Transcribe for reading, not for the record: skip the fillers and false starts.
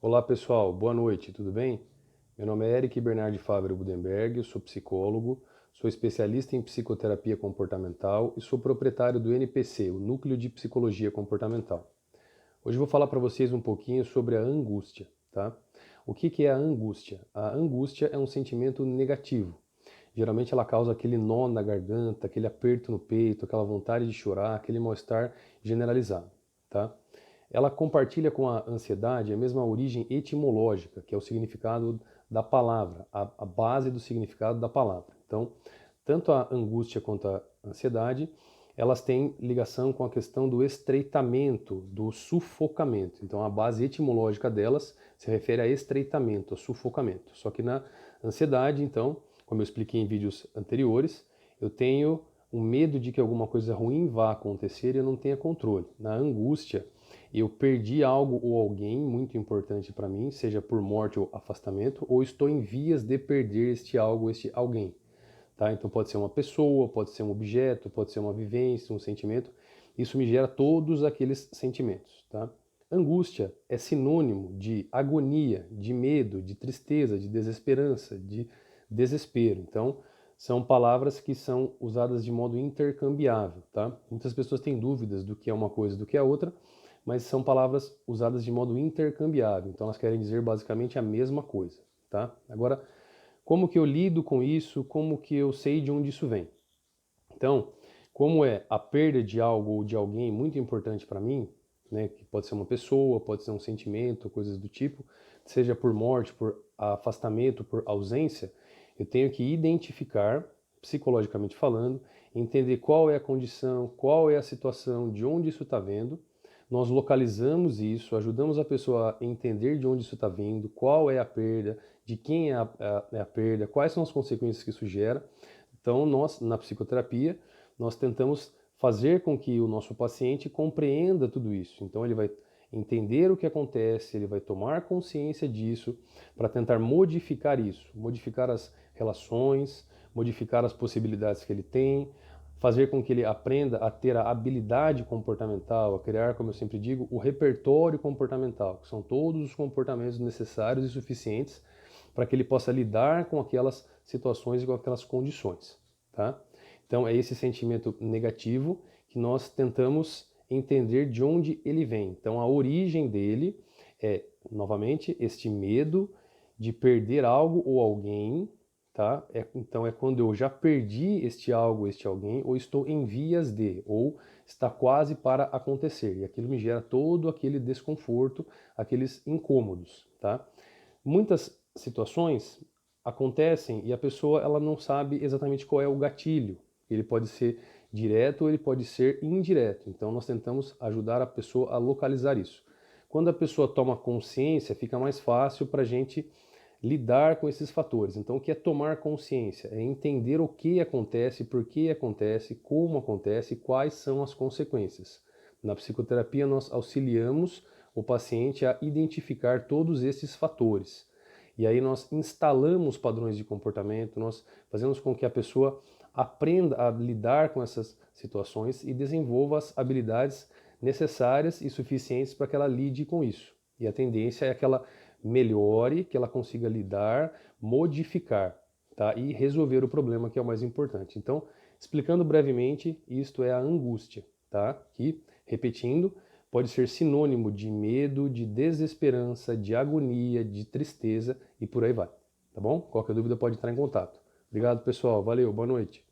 Olá pessoal, boa noite, tudo bem? Meu nome é Eric Bernardi Fávero Budenberg, eu sou psicólogo, sou especialista em psicoterapia comportamental e sou proprietário do NPC, o Núcleo de Psicologia Comportamental. Hoje eu vou falar para vocês um pouquinho sobre a angústia, tá? O que é a angústia? A angústia é um sentimento negativo. Geralmente ela causa aquele nó na garganta, aquele aperto no peito, aquela vontade de chorar, aquele mal-estar generalizado, tá? Ela compartilha com a ansiedade a mesma origem etimológica, que é o significado da palavra, a base do significado da palavra. Então, tanto a angústia quanto a ansiedade, elas têm ligação com a questão do estreitamento, do sufocamento. Então, a base etimológica delas se refere a estreitamento, a sufocamento. Só que na ansiedade, então, como eu expliquei em vídeos anteriores, eu tenho um medo de que alguma coisa ruim vá acontecer e eu não tenha controle. Na angústia, eu perdi algo ou alguém muito importante para mim, seja por morte ou afastamento, ou estou em vias de perder este algo, este alguém. Tá? Então pode ser uma pessoa, pode ser um objeto, pode ser uma vivência, um sentimento. Isso me gera todos aqueles sentimentos. Tá? Angústia é sinônimo de agonia, de medo, de tristeza, de desesperança, de desespero. Então, são palavras que são usadas de modo intercambiável. Tá? Muitas pessoas têm dúvidas do que é uma coisa e do que é outra, mas são palavras usadas de modo intercambiável. Então, elas querem dizer basicamente a mesma coisa. Tá? Agora, como que eu lido com isso? Como que eu sei de onde isso vem? Então, como é a perda de algo ou de alguém muito importante para mim, né, que pode ser uma pessoa, pode ser um sentimento, coisas do tipo, seja por morte, por afastamento, por ausência, eu tenho que identificar, psicologicamente falando, entender qual é a condição, qual é a situação, de onde isso está vendo. Nós localizamos isso, ajudamos a pessoa a entender de onde isso está vindo, qual é a perda, de quem é a perda, quais são as consequências que isso gera. Então, nós, na psicoterapia, nós tentamos fazer com que o nosso paciente compreenda tudo isso. Então, ele vai entender o que acontece, ele vai tomar consciência disso para tentar modificar isso, modificar as relações, modificar as possibilidades que ele tem, fazer com que ele aprenda a ter a habilidade comportamental, a criar, como eu sempre digo, o repertório comportamental, que são todos os comportamentos necessários e suficientes para que ele possa lidar com aquelas situações e com aquelas condições, tá? Então é esse sentimento negativo que nós tentamos entender de onde ele vem. Então a origem dele é, novamente, este medo de perder algo ou alguém, tá? Então é quando eu já perdi este algo, este alguém, ou estou em vias de, ou está quase para acontecer. E aquilo me gera todo aquele desconforto, aqueles incômodos, tá? Muitas situações acontecem e a pessoa ela não sabe exatamente qual é o gatilho. Ele pode ser direto ou ele pode ser indireto. Então nós tentamos ajudar a pessoa a localizar isso. Quando a pessoa toma consciência, fica mais fácil para a gente lidar com esses fatores. Então, o que é tomar consciência? É entender o que acontece, por que acontece, como acontece, quais são as consequências. Na psicoterapia, nós auxiliamos o paciente a identificar todos esses fatores. E aí nós instalamos padrões de comportamento, nós fazemos com que a pessoa aprenda a lidar com essas situações e desenvolva as habilidades necessárias e suficientes para que ela lide com isso. E a tendência é que ela melhore, que ela consiga lidar, modificar, tá? E resolver o problema, que é o mais importante. Então, explicando brevemente, isto é a angústia, tá? Que, repetindo, pode ser sinônimo de medo, de desesperança, de agonia, de tristeza e por aí vai, tá bom? Qualquer dúvida pode entrar em contato. Obrigado, pessoal. Valeu, boa noite.